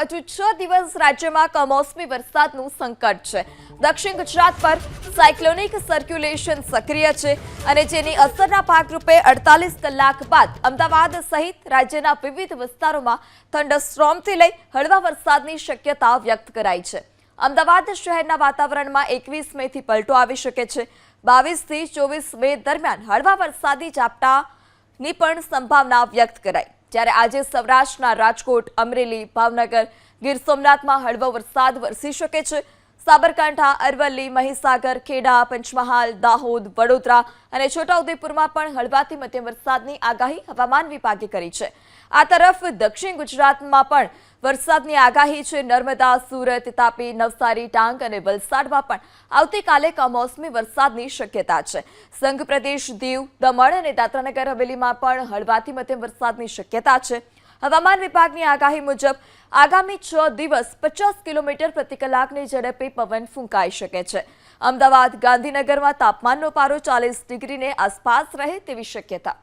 હજુ 6 દિવસ રાજ્યમાં કમોસમી વરસાદનું સંકટ છે। દક્ષિણ ગુજરાત પર સાયક્લોનિક સર્ક્યુલેશન સક્રિય છે અને જેની અસરના ભાગરૂપે 48 કલાક બાદ અમદાવાદ સહિત રાજ્યના વિવિધ વિસ્તારોમાં થંડરસ્ટોર્મથી લઈ હળવા વરસાદની શક્યતા વ્યક્ત કરાઈ છે। અમદાવાદ શહેરના વાતાવરણમાં 21 મેથી પલટો આવી શકે છે। 22 થી 24 મે દરમિયાન હળવા વરસાદી ઝાપટાની પણ સંભાવના વ્યક્ત કરાઈ। જ્યારે આજે સૌરાષ્ટ્રના રાજકોટ, અમરેલી, ભાવનગર, ગીર સોમનાથમાં હળવો વરસાદ વરસી શકે છે। સાબરકાંઠા, અરવલ્લી, મહીસાગર, ખેડા, પંચમહાલ, દાહોદ, વડોદરા અને છોટાઉદેપુરમાં પણ હળવાથી મધ્યમ વરસાદની આગાહી હવામાન વિભાગે કરી છે। આ તરફ દક્ષિણ ગુજરાતમાં પણ વરસાદની આગાહી છે। નર્મદા, સુરત, તાપી, નવસારી, ડાંગ અને વલસાડમાં પણ આવતીકાલે કમોસમી વરસાદની શક્યતા છે। સંઘ પ્રદેશ, દીવ, દમણ અને દાદરાનગર હવેલીમાં પણ હળવાથી મધ્યમ વરસાદની શક્યતા છે। હવામાન વિભાગની આગાહી મુજબ આગામી 6 દિવસ 50 કિલોમીટર પ્રતિ કલાકની ઝડપે પવન ફૂંકાઈ શકે છે। અમદાવાદ, ગાંધીનગરમાં તાપમાનનો પારો 40 ડિગ્રીને આસપાસ રહે તેવી શક્યતા।